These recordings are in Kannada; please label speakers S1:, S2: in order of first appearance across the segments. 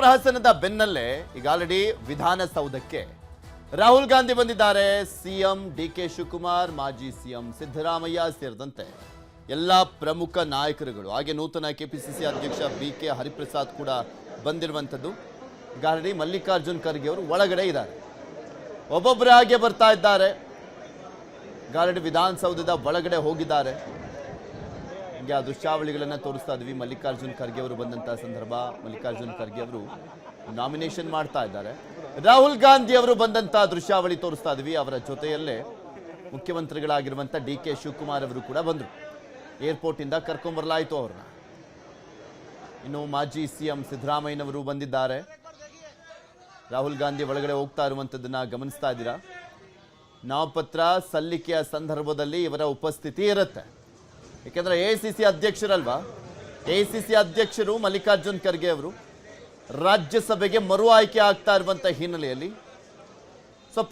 S1: ಪ್ರಹಸನದ ಬೆನ್ನಲ್ಲೇ ಈಗ ಆಲ್ರೆಡಿ ವಿಧಾನಸೌಧಕ್ಕೆ ರಾಹುಲ್ ಗಾಂಧಿ ಬಂದಿದ್ದಾರೆ. ಸಿಎಂ ಡಿಕೆ ಶಿವಕುಮಾರ್, ಮಾಜಿ ಸಿಎಂ ಸಿದ್ದರಾಮಯ್ಯ ಸೇರಿದಂತೆ ಎಲ್ಲ ಪ್ರಮುಖ ನಾಯಕರುಗಳು, ಹಾಗೆ ನೂತನ ಕೆಪಿಸಿಸಿ ಅಧ್ಯಕ್ಷ ಬಿಕೆ ಹರಿಪ್ರಸಾದ್ ಕೂಡ ಬಂದಿರುವಂಥದ್ದು. ಈಗ ಆಲ್ರೆಡಿ ಮಲ್ಲಿಕಾರ್ಜುನ್ ಖರ್ಗೆ ಅವರು ಒಳಗಡೆ ಇದ್ದಾರೆ, ಒಬ್ಬೊಬ್ಬರೇ ಹಾಗೆ ಬರ್ತಾ ಇದ್ದಾರೆ. ಈಗ ಆಲ್ರೆಡಿ ವಿಧಾನಸೌಧದ ಒಳಗಡೆ ಹೋಗಿದ್ದಾರೆ. ಹೀಗೆ ಆ ದೃಶ್ಯಾವಳಿಗಳನ್ನು ತೋರಿಸ್ತಾ ಇದ್ವಿ. ಮಲ್ಲಿಕಾರ್ಜುನ್ ಖರ್ಗೆ ಅವರು ಬಂದಂಥ ಸಂದರ್ಭ, ಮಲ್ಲಿಕಾರ್ಜುನ್ ಖರ್ಗೆ ಅವರು ನಾಮಿನೇಷನ್ ಮಾಡ್ತಾ ಇದ್ದಾರೆ. ರಾಹುಲ್ ಗಾಂಧಿ ಅವರು ಬಂದಂಥ ದೃಶ್ಯಾವಳಿ ತೋರಿಸ್ತಾ ಇದ್ವಿ. ಅವರ ಜೊತೆಯಲ್ಲೇ ಮುಖ್ಯಮಂತ್ರಿಗಳಾಗಿರುವಂಥ ಡಿ ಕೆ ಶಿವಕುಮಾರ್ ಅವರು ಕೂಡ ಬಂದರು. ಏರ್ಪೋರ್ಟಿಂದ ಕರ್ಕೊಂಡ್ಬರಲಾಯಿತು ಅವ್ರನ್ನ. ಇನ್ನು ಮಾಜಿ ಸಿಎಂ ಸಿದ್ದರಾಮಯ್ಯನವರು ಬಂದಿದ್ದಾರೆ. ರಾಹುಲ್ ಗಾಂಧಿ ಒಳಗಡೆ ಹೋಗ್ತಾ ಇರುವಂಥದ್ದನ್ನು ಗಮನಿಸ್ತಾ ಇದ್ದೀರಾ. ನಾಮಪತ್ರ ಸಲ್ಲಿಕೆಯ ಸಂದರ್ಭದಲ್ಲಿ ಇವರ ಉಪಸ್ಥಿತಿ ಇರುತ್ತೆ. ಯಾಕೆಂದರೆ ಎಐಸಿಸಿ ಅಧ್ಯಕ್ಷರಲ್ವಾ, ಎಐಸಿಸಿ ಅಧ್ಯಕ್ಷರು ಮಲ್ಲಿಕಾರ್ಜುನ್ ಖರ್ಗೆ ಅವರು ರಾಜ್ಯಸಭೆಗೆ ಮರು ಆಯ್ಕೆ ಆಗ್ತಾ ಇರುವಂಥ ಹಿನ್ನೆಲೆಯಲ್ಲಿ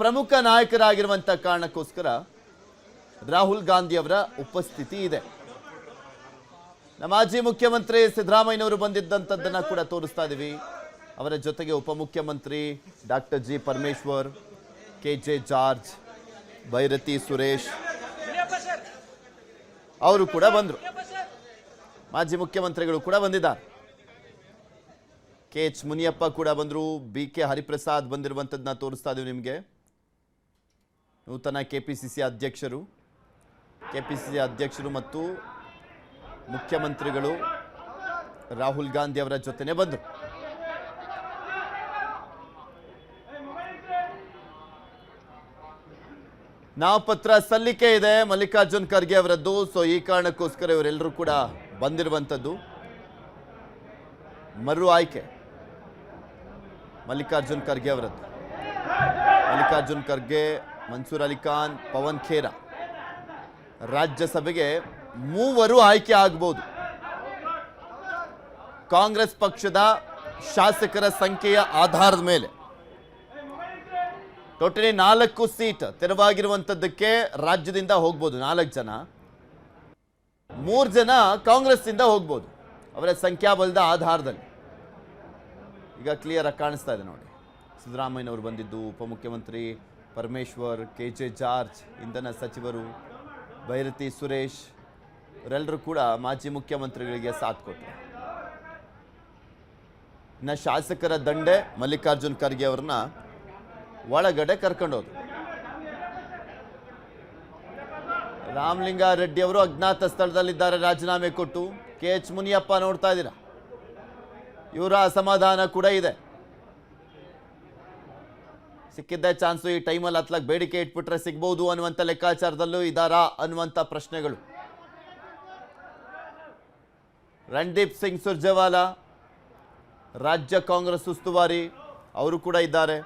S1: ಪ್ರಮುಖ ನಾಯಕರಾಗಿರುವಂಥ ಕಾರಣಕ್ಕೋಸ್ಕರ ರಾಹುಲ್ ಗಾಂಧಿ ಅವರ ಉಪಸ್ಥಿತಿ ಇದೆ. ಮಾಜಿ ಮುಖ್ಯಮಂತ್ರಿ ಸಿದ್ದರಾಮಯ್ಯನವರು ಬಂದಿದ್ದಂಥದ್ದನ್ನು ಕೂಡ ತೋರಿಸ್ತಾ ಇದ್ದೀವಿ. ಅವರ ಜೊತೆಗೆ ಉಪಮುಖ್ಯಮಂತ್ರಿ ಡಾಕ್ಟರ್ ಜಿ ಪರಮೇಶ್ವರ್, ಕೆಜೆ ಜಾರ್ಜ್, ಭೈರತಿ ಸುರೇಶ್ ಅವರು ಕೂಡ ಬಂದರು. ಮಾಜಿ ಮುಖ್ಯಮಂತ್ರಿಗಳು ಕೂಡ ಬಂದಿದ್ದಾರೆ. KH ಮುನಿಯಪ್ಪ ಕೂಡ ಬಂದರು. BK ಹರಿಪ್ರಸಾದ್ ಬಂದಿರುವಂಥದ್ದನ್ನ ತೋರಿಸ್ತಾ ಇದೀವಿ ನಿಮಗೆ. ನೂತನ ಕೆಪಿಸಿಸಿ ಅಧ್ಯಕ್ಷರು ಮತ್ತು ಮುಖ್ಯಮಂತ್ರಿಗಳು ರಾಹುಲ್ ಗಾಂಧಿ ಅವರ ಜೊತೆನೆ ಬಂದರು. ನಾಮಪತ್ರ ಸಲ್ಲಿಕೆ ಇದೆ ಮಲ್ಲಿಕಾರ್ಜುನ್ ಖರ್ಗೆ ಅವರದ್ದು. ಈ ಕಾರಣಕ್ಕೋಸ್ಕರ ಇವರೆಲ್ಲರೂ ಕೂಡ ಬಂದಿರುವಂಥದ್ದು. ಮರು ಆಯ್ಕೆ ಮಲ್ಲಿಕಾರ್ಜುನ್ ಖರ್ಗೆ ಅವರದ್ದು. ಮಲ್ಲಿಕಾರ್ಜುನ್ ಖರ್ಗೆ, ಮನ್ಸೂರ್ ಅಲಿ ಖಾನ್, ಪವನ್ ಖೇರಾ ರಾಜ್ಯಸಭೆಗೆ ಮೂವರು ಆಯ್ಕೆ ಆಗಬಹುದು. ಕಾಂಗ್ರೆಸ್ ಪಕ್ಷದ ಶಾಸಕರ ಸಂಖ್ಯೆಯ ಆಧಾರದ ಮೇಲೆ ಟೋಟಲಿ 4 ಸೀಟ್ ತೆರವಾಗಿರುವಂಥದ್ದಕ್ಕೆ ರಾಜ್ಯದಿಂದ ಹೋಗ್ಬೋದು 4 ಜನ, 3 ಜನ ಕಾಂಗ್ರೆಸ್ನಿಂದ ಹೋಗ್ಬೋದು ಅವರ ಸಂಖ್ಯಾಬಲದ ಆಧಾರದಲ್ಲಿ. ಈಗ ಕ್ಲಿಯರ್ ಆಗಿ ಕಾಣಿಸ್ತಾ ಇದೆ ನೋಡಿ. ಸಿದ್ದರಾಮಯ್ಯನವರು ಬಂದಿದ್ದು, ಉಪಮುಖ್ಯಮಂತ್ರಿ ಪರಮೇಶ್ವರ್, KJ ಜಾರ್ಜ್, ಇಂಧನ ಸಚಿವರು ಭೈರತಿ ಸುರೇಶ್ ಇವರೆಲ್ಲರೂ ಕೂಡ ಮಾಜಿ ಮುಖ್ಯಮಂತ್ರಿಗಳಿಗೆ ಸಾಥ್ ಕೊಟ್ಟರು. ಇನ್ನು ಶಾಸಕರ ದಂಡೆ ಮಲ್ಲಿಕಾರ್ಜುನ್ ಖರ್ಗೆ ಅವ್ರನ್ನ ಒಳಗಡೆ ಕರ್ಕೊಂಡೋದ್ರು. ರಾಮಲಿಂಗಾರೆಡ್ಡಿ ಅವರು ಅಜ್ಞಾತ ಸ್ಥಳದಲ್ಲಿದ್ದಾರೆ ರಾಜೀನಾಮೆ ಕೊಟ್ಟು. KH ಮುನಿಯಪ್ಪ ನೋಡ್ತಾ ಇದ್ದೀರಾ, ಇವರ ಅಸಮಾಧಾನ ಕೂಡ ಇದೆ. ಸಿಕ್ಕಿದ್ದ ಚಾನ್ಸು ಈ ಟೈಮಲ್ಲಿ ಹತ್ಲಕ್ಕೆ ಬೇಡಿಕೆ ಇಟ್ಬಿಟ್ರೆ ಸಿಗ್ಬಹುದು ಅನ್ನುವಂಥ ಲೆಕ್ಕಾಚಾರದಲ್ಲೂ ಇದ್ದಾರಾ ಅನ್ನುವಂಥ ಪ್ರಶ್ನೆಗಳು. ರಣದೀಪ್ ಸಿಂಗ್ ಸುರ್ಜೇವಾಲಾ ರಾಜ್ಯ ಕಾಂಗ್ರೆಸ್ ಉಸ್ತುವಾರಿ ಅವರು ಕೂಡ ಇದ್ದಾರೆ.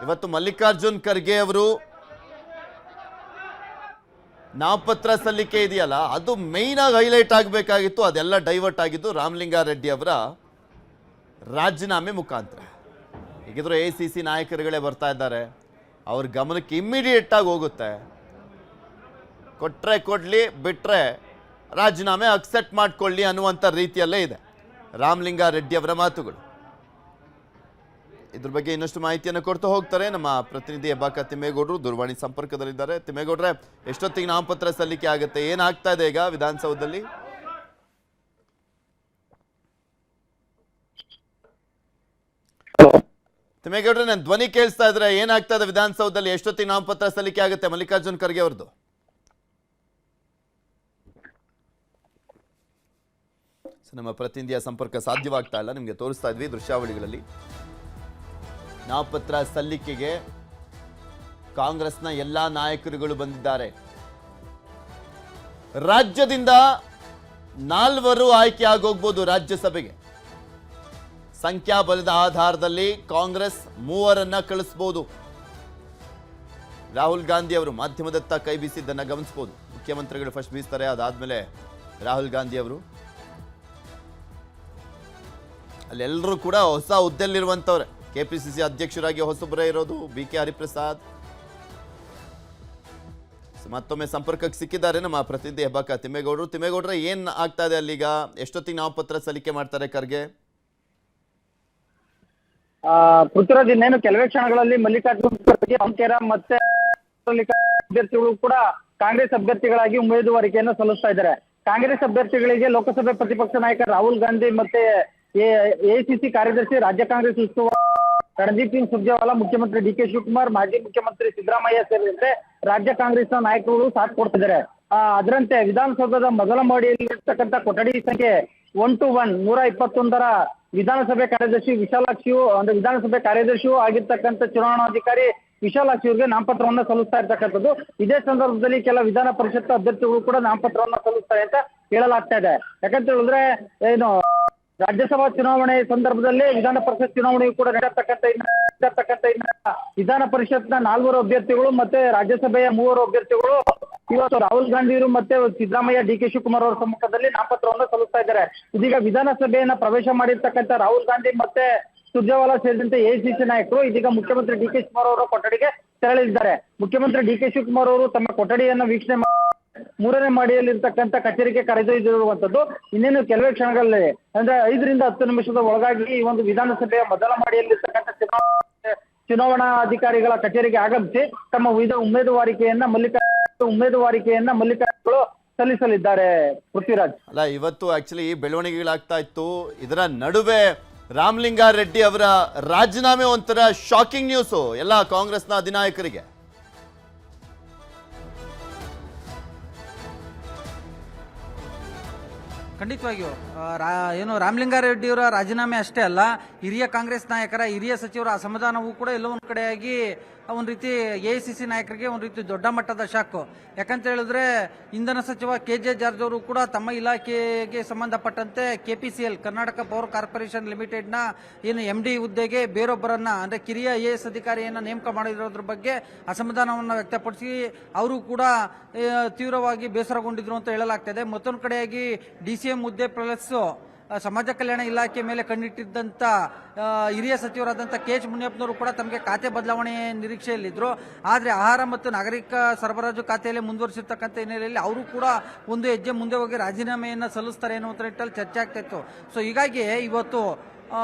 S1: ಇವತ್ತು ಮಲ್ಲಿಕಾರ್ಜುನ್ ಖರ್ಗೆ ಅವರು ನಾಮಪತ್ರ ಸಲ್ಲಿಕೆ ಇದೆಯಲ್ಲ, ಅದು ಮೇಯ್ನ್ ಆಗಿ ಹೈಲೈಟ್ ಆಗಬೇಕಾಗಿತ್ತು. ಅದೆಲ್ಲ ಡೈವರ್ಟ್ ಆಗಿದ್ದು ರಾಮಲಿಂಗಾರೆಡ್ಡಿ ಅವರ ರಾಜೀನಾಮೆ ಮುಖಾಂತರ. ಹೀಗಿದ್ರು ACC ನಾಯಕರುಗಳೇ ಬರ್ತಾ ಇದ್ದಾರೆ, ಅವ್ರ ಗಮನಕ್ಕೆ ಇಮ್ಮಿಡಿಯೇಟ್ ಆಗಿ ಹೋಗುತ್ತೆ. ಕೊಟ್ರೆ ಕೊಡ್ಲಿ, ಬಿಟ್ರೆ ರಾಜೀನಾಮೆ ಅಕ್ಸೆಪ್ಟ್ ಮಾಡ್ಕೊಳ್ಳಿ ಅನ್ನುವಂಥ ರೀತಿಯಲ್ಲೇ ಇದೆ ರಾಮಲಿಂಗಾರೆಡ್ಡಿ ಅವರ ಮಾತುಗಳು. ಇದ್ರ ಬಗ್ಗೆ ಇನ್ನಷ್ಟು ಮಾಹಿತಿಯನ್ನು ಕೊಡ್ತಾ ಹೋಗ್ತಾರೆ ನಮ್ಮ ಪ್ರತಿನಿಧಿ ಹೆಬ್ಬಾಕ ತಿಮ್ಮೇಗೌಡರು ದೂರವಾಣಿ ಸಂಪರ್ಕದಲ್ಲಿದ್ದಾರೆ. ತಿಮ್ಮೇಗೌಡ್ರೆ, ಎಷ್ಟೊತ್ತಿಗೆ ನಾಮಪತ್ರ ಸಲ್ಲಿಕೆ ಆಗುತ್ತೆ, ಏನಾಗ್ತಾ ಇದೆ ಈಗ ವಿಧಾನಸೌಧದಲ್ಲಿ? ತಿಮ್ಮೇಗೌಡ್ರೆ, ನನ್ನ ಧ್ವನಿ ಕೇಳಿಸ್ತಾ ಇದ್ರೆ ಏನಾಗ್ತಾ ಇದೆ ವಿಧಾನಸೌಧದಲ್ಲಿ? ಎಷ್ಟೊತ್ತಿಗೆ ನಾಮಪತ್ರ ಸಲ್ಲಿಕೆ ಆಗುತ್ತೆ ಮಲ್ಲಿಕಾರ್ಜುನ್ ಖರ್ಗೆ ಅವ್ರದ್ದು? ನಮ್ಮ ಪ್ರತಿನಿಧಿಯ ಸಂಪರ್ಕ ಸಾಧ್ಯವಾಗ್ತಾ ಇಲ್ಲ, ನಿಮಗೆ ತೋರಿಸ್ತಾ ಇದ್ವಿ ದೃಶ್ಯಾವಳಿಗಳಲ್ಲಿ. ನಾಮಪತ್ರ ಸಲ್ಲಿಕೆಗೆ ಕಾಂಗ್ರೆಸ್ನ ಎಲ್ಲಾ ನಾಯಕರುಗಳು ಬಂದಿದ್ದಾರೆ. ರಾಜ್ಯದಿಂದ 4 ಆಯ್ಕೆ ಆಗೋಗ್ಬೋದು ರಾಜ್ಯಸಭೆಗೆ. ಸಂಖ್ಯಾಬಲದ ಆಧಾರದಲ್ಲಿ ಕಾಂಗ್ರೆಸ್ 3 ಕಳಿಸಬಹುದು. ರಾಹುಲ್ ಗಾಂಧಿ ಅವರು ಮಾಧ್ಯಮದತ್ತ ಕೈ ಬೀಸಿದ್ದನ್ನು ಗಮನಿಸಬಹುದು. ಮುಖ್ಯಮಂತ್ರಿಗಳು ಫಸ್ಟ್ ಬೀಸ್ತಾರೆ, ಅದಾದ್ಮೇಲೆ ರಾಹುಲ್ ಗಾಂಧಿ ಅವರು. ಅಲ್ಲೆಲ್ಲರೂ ಕೂಡ ಹೊಸ ಹುದ್ದೆಯಲ್ಲಿರುವಂಥವ್ರೆ. KPCC ಅಧ್ಯಕ್ಷರಾಗಿ ಹೊಸಬರೇ ಇರೋದು BK ಹರಿಪ್ರಸಾದ್. ಮತ್ತೊಮ್ಮೆ ಸಂಪರ್ಕಕ್ಕೆ ಸಿಕ್ಕಿದ್ದಾರೆ ನಮ್ಮ ಪ್ರತಿನಿಧಿ ಹೆಬ್ಬಾಕ ತಿಮ್ಮೇಗೌಡರು. ತಿಮ್ಮೇಗೌಡ್ರೆ, ಏನ್ ಆಗ್ತಾ ಇದೆ ಅಲ್ಲಿಗ? ಎಷ್ಟೊತ್ತಿಗೆ ನಾಮಪತ್ರ ಸಲ್ಲಿಕೆ ಮಾಡ್ತಾರೆ ಖರ್ಗೆ?
S2: ಪೃಥ್ವಿರಾಜ್, ಇನ್ನೇನು ಕೆಲವೇ ಕ್ಷಣಗಳಲ್ಲಿ ಮಲ್ಲಿಕಾರ್ಜುನ್ ಖರ್ಗೆ ಮತ್ತೆ ಅಭ್ಯರ್ಥಿಗಳು ಕೂಡ ಕಾಂಗ್ರೆಸ್ ಅಭ್ಯರ್ಥಿಗಳಾಗಿ ಉಮೇದುವಾರಿಕೆಯನ್ನು ಸಲ್ಲಿಸ್ತಾ ಇದ್ದಾರೆ. ಕಾಂಗ್ರೆಸ್ ಅಭ್ಯರ್ಥಿಗಳಿಗೆ ಲೋಕಸಭೆ ಪ್ರತಿಪಕ್ಷ ನಾಯಕ ರಾಹುಲ್ ಗಾಂಧಿ ಮತ್ತೆ ಎಐಸಿಸಿ ಕಾರ್ಯದರ್ಶಿ, ರಾಜ್ಯ ಕಾಂಗ್ರೆಸ್ ಉಸ್ತುವಾರಿ ರಣದೀಪ್ ಸಿಂಗ್ ಸುರ್ಜೇವಾಲಾ, ಮುಖ್ಯಮಂತ್ರಿ ಡಿ ಕೆ ಶಿವಕುಮಾರ್, ಮಾಜಿ ಮುಖ್ಯಮಂತ್ರಿ ಸಿದ್ದರಾಮಯ್ಯ ಸೇರಿದಂತೆ ರಾಜ್ಯ ಕಾಂಗ್ರೆಸ್ನ ನಾಯಕರು ಸಾಥ್ ಕೊಡ್ತಿದ್ದಾರೆ. ಅದರಂತೆ ವಿಧಾನಸೌಧದ ಮೊದಲ ಮಹಡಿಯಲ್ಲಿರ್ತಕ್ಕಂಥ ಕೊಠಡಿ ಸಂಖ್ಯೆ 121 121ರ ವಿಧಾನಸಭೆ ಕಾರ್ಯದರ್ಶಿ ವಿಶಾಲಾಕ್ಷಿಯು, ಅಂದ್ರೆ ವಿಧಾನಸಭೆ ಕಾರ್ಯದರ್ಶಿಯೂ ಆಗಿರ್ತಕ್ಕಂಥ ಚುನಾವಣಾಧಿಕಾರಿ ವಿಶಾಲಾಕ್ಷಿ ಅವರಿಗೆ ನಾಮಪತ್ರವನ್ನ ಸಲ್ಲಿಸ್ತಾ ಇರ್ತಕ್ಕಂಥದ್ದು. ಇದೇ ಸಂದರ್ಭದಲ್ಲಿ ಕೆಲ ವಿಧಾನ ಪರಿಷತ್ ಅಭ್ಯರ್ಥಿಗಳು ಕೂಡ ನಾಮಪತ್ರವನ್ನ ಸಲ್ಲಿಸ್ತಾರೆ ಅಂತ ಹೇಳಲಾಗ್ತಾ ಇದೆ. ಯಾಕಂತ ಹೇಳಿದ್ರೆ ಏನು, ರಾಜ್ಯಸಭಾ ಚುನಾವಣೆ ಸಂದರ್ಭದಲ್ಲಿ ವಿಧಾನ ಪರಿಷತ್ ಚುನಾವಣೆಯು ಕೂಡ ನಡೆಯತಕ್ಕಂಥ ವಿಧಾನ ಪರಿಷತ್ನ 4 ಅಭ್ಯರ್ಥಿಗಳು ಮತ್ತೆ ರಾಜ್ಯಸಭೆಯ 3 ಅಭ್ಯರ್ಥಿಗಳು ಇವತ್ತು ರಾಹುಲ್ ಗಾಂಧಿಯವರು ಮತ್ತೆ ಸಿದ್ದರಾಮಯ್ಯ, ಡಿ ಕೆ ಶಿವಕುಮಾರ್ ಅವರ ಸಮ್ಮುಖದಲ್ಲಿ ನಾಮಪತ್ರವನ್ನು ಸಲ್ಲಿಸ್ತಾ ಇದ್ದಾರೆ. ಇದೀಗ ವಿಧಾನಸಭೆಯನ್ನ ಪ್ರವೇಶ ಮಾಡಿರ್ತಕ್ಕಂಥ ರಾಹುಲ್ ಗಾಂಧಿ ಮತ್ತೆ ಸುರ್ಜೇವಾಲಾ ಸೇರಿದಂತೆ ಎಐಸಿಸಿ ನಾಯಕರು ಇದೀಗ ಮುಖ್ಯಮಂತ್ರಿ ಡಿ ಕೆ ಶಿವಕುಮಾರ್ ಅವರ ಕೊಠಡಿಗೆ ತೆರಳಿದ್ದಾರೆ. ಮುಖ್ಯಮಂತ್ರಿ ಡಿ ಕೆ ಶಿವಕುಮಾರ್ ಅವರು ತಮ್ಮ ಕೊಠಡಿಯನ್ನು ವೀಕ್ಷಣೆ ಮಾಡಿ 3ನೇ ಮಹಡಿಯಲ್ಲಿರ್ತಕ್ಕಂಥ ಕಚೇರಿಗೆ ಕರೆದೊಯ್ದಿರುವಂತದ್ದು. ಇನ್ನೇನು ಕೆಲವೇ ಕ್ಷಣಗಳಲ್ಲಿ, ಅಂದ್ರೆ 5 ರಿಂದ 10 ನಿಮಿಷದ ಒಳಗಾಗಿ ಈ ಒಂದು ವಿಧಾನಸಭೆಯ ಮೊದಲ ಮಹಡಿಯಲ್ಲಿರ್ತಕ್ಕಂಥ ಚುನಾವಣಾ ಅಧಿಕಾರಿಗಳ ಕಚೇರಿಗೆ ಆಗಮಿಸಿ ತಮ್ಮ ಉಮೇದುವಾರಿಕೆಯನ್ನ ಮಲ್ಲಿಕಾರ್ಜುನಗಳು ಸಲ್ಲಿಸಲಿದ್ದಾರೆ. ಪೃಥ್ವಿರಾಜ್,
S1: ಅಲ್ಲ, ಇವತ್ತು ಆಕ್ಚುಲಿ ಬೆಳವಣಿಗೆಗಳಾಗ್ತಾ ಇತ್ತು. ಇದರ ನಡುವೆ ರಾಮಲಿಂಗಾರೆಡ್ಡಿ ಅವರ ರಾಜೀನಾಮೆ ಒಂಥರ ಶಾಕಿಂಗ್ ನ್ಯೂಸು ಎಲ್ಲ ಕಾಂಗ್ರೆಸ್ನ ಅಧಿನಾಯಕರಿಗೆ.
S3: ಖಂಡಿತವಾಗಿಯೂ ಏನು ರಾಮಲಿಂಗಾರೆಡ್ಡಿಯವರ ರಾಜೀನಾಮೆ ಅಷ್ಟೇ ಅಲ್ಲ, ಹಿರಿಯ ಕಾಂಗ್ರೆಸ್ ನಾಯಕರ, ಹಿರಿಯ ಸಚಿವರ ಅಸಮಾಧಾನವೂ ಕೂಡ ಎಲ್ಲೋ ಒಂದು ಕಡೆಯಾಗಿ ಒಂದು ರೀತಿ ಎಐಸಿಸಿ ನಾಯಕರಿಗೆ ಒಂದು ರೀತಿ ದೊಡ್ಡ ಮಟ್ಟದ ಶಾಕು. ಯಾಕಂತ ಹೇಳಿದ್ರೆ ಇಂಧನ ಸಚಿವ KJ ಜಾರ್ಜ್ ಅವರು ಕೂಡ ತಮ್ಮ ಇಲಾಖೆಗೆ ಸಂಬಂಧಪಟ್ಟಂತೆ KPCL, ಕರ್ನಾಟಕ ಪವರ್ ಕಾರ್ಪೊರೇಷನ್ ಲಿಮಿಟೆಡ್ನ ಏನು MD ಹುದ್ದೆಗೆ ಬೇರೊಬ್ಬರನ್ನ, ಅಂದ್ರೆ ಕಿರಿಯ IAS ಅಧಿಕಾರಿಯನ್ನ ನೇಮಕ ಮಾಡಿರೋದ್ರ ಬಗ್ಗೆ ಅಸಮಾಧಾನವನ್ನು ವ್ಯಕ್ತಪಡಿಸಿ ಅವರು ಕೂಡ ತೀವ್ರವಾಗಿ ಬೇಸರಗೊಂಡಿದ್ರು ಅಂತ ಹೇಳಲಾಗ್ತದೆ. ಮತ್ತೊಂದು ಕಡೆಯಾಗಿ DCM ಹುದ್ದೆ ಪ್ಲಸ್ ಸಮಾಜ ಕಲ್ಯಾಣ ಇಲಾಖೆ ಮೇಲೆ ಕಣ್ಣಿಟ್ಟಿದ್ದಂಥ ಹಿರಿಯ ಸಚಿವರಾದಂಥ KH ಮುನಿಯಪ್ಪನವರು ಕೂಡ ತಮಗೆ ಖಾತೆ ಬದಲಾವಣೆ ನಿರೀಕ್ಷೆಯಲ್ಲಿದ್ದರು. ಆದರೆ ಆಹಾರ ಮತ್ತು ನಾಗರಿಕ ಸರಬರಾಜು ಖಾತೆಯಲ್ಲಿ ಮುಂದುವರಿಸಿರ್ತಕ್ಕಂಥ ಹಿನ್ನೆಲೆಯಲ್ಲಿ ಅವರು ಕೂಡ ಒಂದು ಹೆಜ್ಜೆ ಮುಂದೆ ಹೋಗಿ ರಾಜೀನಾಮೆಯನ್ನು ಸಲ್ಲಿಸ್ತಾರೆ ಅನ್ನುವಂಥ ನಿಟ್ಟಲ್ಲಿ ಚರ್ಚೆ ಆಗ್ತಾ ಇತ್ತು. ಸೊ ಹೀಗಾಗಿ ಇವತ್ತು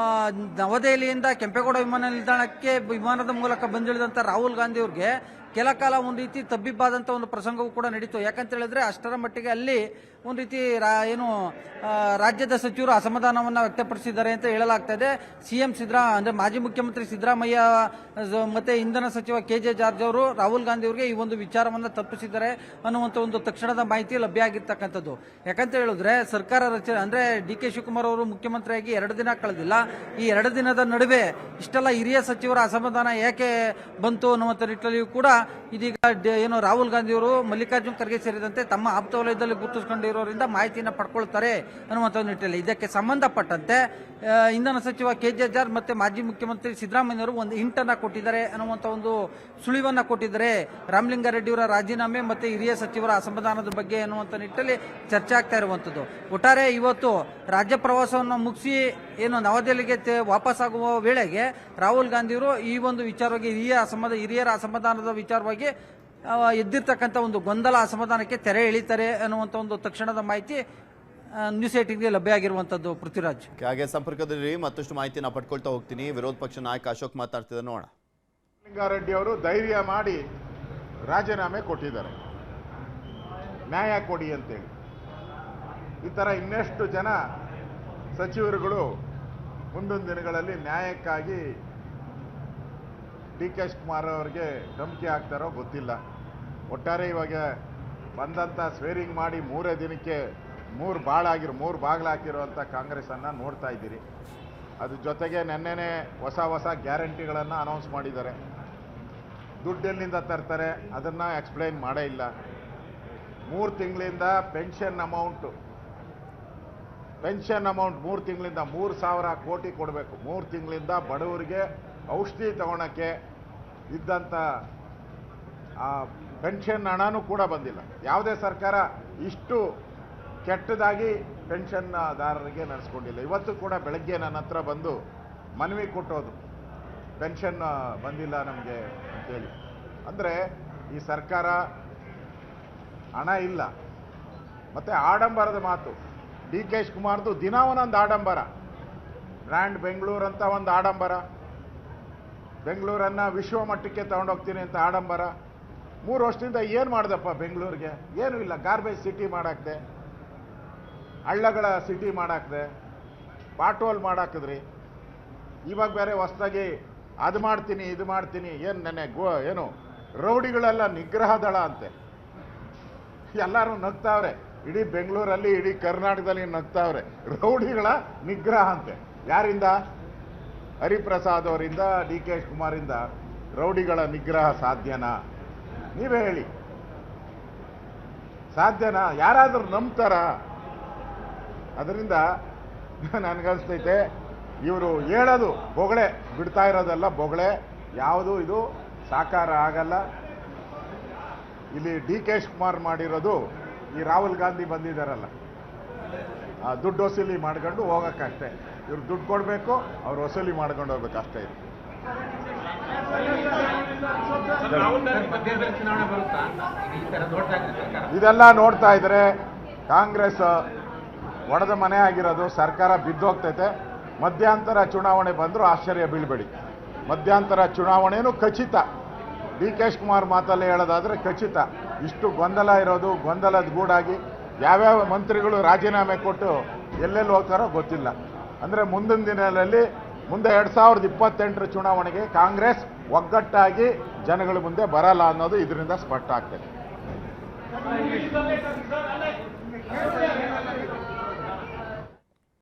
S3: ನವದೆಹಲಿಯಿಂದ ಕೆಂಪೇಗೌಡ ವಿಮಾನ ನಿಲ್ದಾಣಕ್ಕೆ ವಿಮಾನದ ಮೂಲಕ ಬಂದಿಳಿದಂಥ ರಾಹುಲ್ ಗಾಂಧಿ ಅವ್ರಿಗೆ ಕೆಲ ಕಾಲ ಒಂದು ರೀತಿ ತಬ್ಬಿಬ್ಬಾದಂಥ ಒಂದು ಪ್ರಸಂಗವೂ ಕೂಡ ನಡೀತು. ಯಾಕಂತ ಹೇಳಿದ್ರೆ ಅಷ್ಟರ ಮಟ್ಟಿಗೆ ಅಲ್ಲಿ ಒಂದು ರೀತಿ ಏನು ರಾಜ್ಯದ ಸಚಿವರು ಅಸಮಾಧಾನವನ್ನು ವ್ಯಕ್ತಪಡಿಸಿದ್ದಾರೆ ಅಂತ ಹೇಳಲಾಗ್ತಾ ಇದೆ. CM ಅಂದ್ರೆ ಮಾಜಿ ಮುಖ್ಯಮಂತ್ರಿ ಸಿದ್ದರಾಮಯ್ಯ ಮತ್ತೆ ಇಂಧನ ಸಚಿವ KJ ಜಾರ್ಜ್ ಅವರು ರಾಹುಲ್ ಗಾಂಧಿ ಅವರಿಗೆ ಈ ಒಂದು ವಿಚಾರವನ್ನು ತಪ್ಪಿಸಿದ್ದಾರೆ ಅನ್ನುವಂಥ ಒಂದು ತಕ್ಷಣದ ಮಾಹಿತಿ ಲಭ್ಯ ಆಗಿರ್ತಕ್ಕಂಥದ್ದು. ಯಾಕಂತ ಹೇಳಿದ್ರೆ ಸರ್ಕಾರ ರಚನೆ ಅಂದ್ರೆ ಡಿ ಕೆ ಶಿವಕುಮಾರ್ ಅವರು ಮುಖ್ಯಮಂತ್ರಿಯಾಗಿ 2 ದಿನ ಕಳೆದಿಲ್ಲ. ಈ 2 ದಿನದ ನಡುವೆ ಇಷ್ಟೆಲ್ಲ ಹಿರಿಯ ಸಚಿವರ ಅಸಮಾಧಾನ ಯಾಕೆ ಬಂತು ಅನ್ನುವಂಥ ನಿಟ್ಟಿನಲ್ಲಿಯೂ ಕೂಡ ಇದೀಗ ಏನು ರಾಹುಲ್ ಗಾಂಧಿ ಅವರು ಮಲ್ಲಿಕಾರ್ಜುನ್ ಖರ್ಗೆ ಸೇರಿದಂತೆ ತಮ್ಮ ಆಪ್ತ ವಲಯದಲ್ಲಿ ಗುರುತಿಸಿಕೊಂಡಿರೋರಿಂದ ಮಾಹಿತಿಯನ್ನು ಪಡ್ಕೊಳ್ತಾರೆ ಅನ್ನುವಂಥ ನಿಟ್ಟಿನಲ್ಲಿ ಇದಕ್ಕೆ ಸಂಬಂಧಪಟ್ಟಂತೆ ಇಂಧನ ಸಚಿವ KJ ಜಾರ್ಜ್ ಮತ್ತೆ ಮಾಜಿ ಮುಖ್ಯಮಂತ್ರಿ ಸಿದ್ದರಾಮಯ್ಯವರು ಒಂದು ಹಿಂಟನ್ನ ಕೊಟ್ಟಿದ್ದಾರೆ ಅನ್ನುವಂಥ ಒಂದು ಸುಳಿವನ್ನ ಕೊಟ್ಟಿದ್ದಾರೆ. ರಾಮಲಿಂಗಾರೆಡ್ಡಿಯವರ ರಾಜೀನಾಮೆ ಮತ್ತೆ ಹಿರಿಯ ಸಚಿವರ ಅಸಮಾಧಾನದ ಬಗ್ಗೆ ಅನ್ನುವಂಥ ನಿಟ್ಟಿನಲ್ಲಿ ಚರ್ಚೆ ಆಗ್ತಾ ಇರುವಂಥದ್ದು. ಒಟ್ಟಾರೆ ಇವತ್ತು ರಾಜ್ಯ ಪ್ರವಾಸವನ್ನು ಮುಗಿಸಿ ಏನು ನವದೆಹಲಿಗೆ ವಾಪಸ್ ಆಗುವ ವೇಳೆಗೆ ರಾಹುಲ್ ಗಾಂಧಿಯವರು ಈ ಒಂದು ವಿಚಾರವಾಗಿ ಹಿರಿಯರ ಅಸಮಾಧಾನದ ವಿಚಾರವಾಗಿ ಎದ್ದಿರ್ತಕ್ಕಂಥ ಒಂದು ಗೊಂದಲ ಅಸಮಾಧಾನಕ್ಕೆ ತೆರೆ ಎಳಿತಾರೆ ಅನ್ನುವಂಥ ಒಂದು ತಕ್ಷಣದ ಮಾಹಿತಿ ನ್ಯೂಸ್ 18ಗೆ ಲಭ್ಯ ಆಗಿರುವಂತದ್ದು. ಪೃಥ್ವಿರಾಜ್,
S1: ಹಾಗೆ ಸಂಪರ್ಕದಲ್ಲಿ ಮತ್ತಷ್ಟು ಮಾಹಿತಿನ ಪಡ್ಕೊಳ್ತಾ ಹೋಗ್ತೀನಿ. ವಿರೋಧ ಪಕ್ಷ ನಾಯಕ ಅಶೋಕ್ ಮಾತಾಡ್ತಿದ್ದಾರೆ, ನೋಡೋಣ.
S4: ರಾಮಲಿಂಗಾರೆಡ್ಡಿ ಅವರು ಧೈರ್ಯ ಮಾಡಿ ರಾಜೀನಾಮೆ ಕೊಟ್ಟಿದ್ದಾರೆ, ನ್ಯಾಯ ಕೊಡಿ ಅಂತೇಳಿ. ಈ ಥರ ಇನ್ನೆಷ್ಟು ಜನ ಸಚಿವರುಗಳು ಮುಂದಿನ ದಿನಗಳಲ್ಲಿ ನ್ಯಾಯಕ್ಕಾಗಿ ಡಿ ಕೆ ಶಿವಕುಮಾರ್ ಅವರಿಗೆ ಧಮಕಿ ಹಾಕ್ತಾರೋ ಗೊತ್ತಿಲ್ಲ. ಒಟ್ಟಾರೆ ಇವಾಗ ಬಂದಂಥ ಸ್ವೇರಿಂಗ್ ಮಾಡಿ 3 ದಿನಕ್ಕೆ 3 ಬಾಗಿಲಾಕಿರುವಂಥ ಕಾಂಗ್ರೆಸ್ಸನ್ನು ನೋಡ್ತಾ ಇದ್ದೀರಿ. ಅದ್ರ ಜೊತೆಗೆ ನೆನ್ನೆನೇ ಹೊಸ ಗ್ಯಾರಂಟಿಗಳನ್ನು ಅನೌನ್ಸ್ ಮಾಡಿದ್ದಾರೆ. ದುಡ್ಡೆಲ್ಲಿಂದ ತರ್ತಾರೆ ಅದನ್ನು ಎಕ್ಸ್ಪ್ಲೈನ್ ಮಾಡೇ ಇಲ್ಲ. 3 ತಿಂಗಳಿಂದ ಪೆನ್ಷನ್ ಅಮೌಂಟ್ 3 ತಿಂಗಳಿಂದ 3,000 ಕೋಟಿ ಕೊಡಬೇಕು. 3 ತಿಂಗಳಿಂದ ಬಡವರಿಗೆ ಔಷಧಿ ತಗೊಳಕ್ಕೆ ಇದ್ದಂಥ ಪೆನ್ಷನ್ ಹಣನೂ ಕೂಡ ಬಂದಿಲ್ಲ. ಯಾವುದೇ ಸರ್ಕಾರ ಇಷ್ಟು ಕೆಟ್ಟದಾಗಿ ಪೆನ್ಷನ್ದಾರರಿಗೆ ನಡೆಸ್ಕೊಂಡಿಲ್ಲ. ಇವತ್ತು ಕೂಡ ಬೆಳಗ್ಗೆ ನನ್ನ ಹತ್ರ ಬಂದು ಮನವಿ ಕೊಟ್ಟೋದು, ಪೆನ್ಷನ್ ಬಂದಿಲ್ಲ ನಮಗೆ ಅಂತೇಳಿ. ಅಂದರೆ ಈ ಸರ್ಕಾರ ಹಣ ಇಲ್ಲ. ಮತ್ತು ಆಡಂಬರದ ಮಾತು, ಡಿ ಕೆ ಶಿವಕುಮಾರ್ದು ದಿನ ಒಂದೊಂದು ಆಡಂಬರ. ಬ್ರ್ಯಾಂಡ್ ಬೆಂಗಳೂರು ಅಂತ ಒಂದು ಆಡಂಬರ, ಬೆಂಗಳೂರನ್ನು ವಿಶ್ವ ಮಟ್ಟಕ್ಕೆ ತಗೊಂಡೋಗ್ತೀನಿ ಅಂತ ಆಡಂಬರ. 3 ವರ್ಷದಿಂದ ಏನು ಮಾಡ್ದಪ್ಪ ಬೆಂಗಳೂರಿಗೆ? ಏನೂ ಇಲ್ಲ. ಗಾರ್ಬೇಜ್ ಸಿಟಿ ಮಾಡಾಕ್ದೆ, ಹಳ್ಳಗಳ ಸಿಟಿ ಮಾಡಾಕ್ದೆ, ಪಾಟೋಲ್ ಮಾಡಾಕಿದ್ರಿ. ಇವಾಗ ಬೇರೆ ಹೊಸ್ದಾಗಿ ಅದು ಮಾಡ್ತೀನಿ ಇದು ಮಾಡ್ತೀನಿ. ಏನು ನೆನೆ ಏನು ರೌಡಿಗಳೆಲ್ಲ ನಿಗ್ರಹ ದಳ ಅಂತೆ. ಎಲ್ಲರೂ ನಗ್ತಾವ್ರೆ, ಇಡೀ ಬೆಂಗಳೂರಲ್ಲಿ ಇಡೀ ಕರ್ನಾಟಕದಲ್ಲಿ ನಗ್ತಾವ್ರೆ. ರೌಡಿಗಳ ನಿಗ್ರಹ ಅಂತೆ. ಯಾರಿಂದ? ಹರಿಪ್ರಸಾದ್ ಅವರಿಂದ, ಡಿ ಕೆ ಶಿವಕುಮಾರಿಂದ ರೌಡಿಗಳ ನಿಗ್ರಹ ಸಾಧ್ಯನಾ? ನೀವೇ ಹೇಳಿ, ಸಾಧ್ಯನಾ? ಯಾರಾದರೂ ನಂಬ್ತಾರ? ಅದರಿಂದ ನನಗನ್ಸ್ತೈತೆ ಇವರು ಹೇಳೋದು ಬೊಗಳೆ, ಬಿಡ್ತಾ ಇರೋದೆಲ್ಲ ಬೊಗಳೆ. ಯಾವುದು ಇದು ಸಾಕಾರ ಆಗಲ್ಲ. ಇಲ್ಲಿ ಡಿ ಕೆ ಶಿವಕುಮಾರ್ ಮಾಡಿರೋದು, ಈ ರಾಹುಲ್ ಗಾಂಧಿ ಬಂದಿದ್ದಾರಲ್ಲ, ದುಡ್ಡು ವಸೂಲಿ ಮಾಡ್ಕೊಂಡು ಹೋಗೋಕ್ಕಷ್ಟೇ. ಇವ್ರು ದುಡ್ಡು ಕೊಡಬೇಕು, ಅವ್ರು ವಸೂಲಿ ಮಾಡ್ಕೊಂಡು ಹೋಗ್ಬೇಕು, ಅಷ್ಟೇ ಇದು. ಇದೆಲ್ಲ ನೋಡ್ತಾ ಇದ್ರೆ ಕಾಂಗ್ರೆಸ್ ಒಡೆದ ಮನೆ ಆಗಿರೋದು, ಸರ್ಕಾರ ಬಿದ್ದೋಗ್ತೈತೆ. ಮಧ್ಯಂತರ ಚುನಾವಣೆ ಬಂದರೂ ಆಶ್ಚರ್ಯ ಬೀಳ್ಬೇಡಿ. ಮಧ್ಯಂತರ ಚುನಾವಣೆನೂ ಖಚಿತ. ಡಿ ಕೆ ಶಿವಕುಮಾರ್ ಮಾತಲ್ಲೇ ಹೇಳೋದಾದರೆ ಖಚಿತ. ಇಷ್ಟು ಗೊಂದಲ ಇರೋದು, ಗೊಂದಲದ ಗೂಡಾಗಿ ಯಾವ್ಯಾವ ಮಂತ್ರಿಗಳು ರಾಜೀನಾಮೆ ಕೊಟ್ಟು ಎಲ್ಲೆಲ್ಲಿ ಹೋಗ್ತಾರೋ ಗೊತ್ತಿಲ್ಲ. ಅಂದರೆ ಮುಂದಿನ ದಿನಗಳಲ್ಲಿ ಮುಂದೆ 2028 ಚುನಾವಣೆಗೆ ಕಾಂಗ್ರೆಸ್ ಒಗ್ಗಟ್ಟಾಗಿ ಜನಗಳ ಮುಂದೆ ಬರಲ್ಲ ಅನ್ನೋದು ಇದರಿಂದ ಸ್ಪಷ್ಟ ಆಗ್ತದೆ.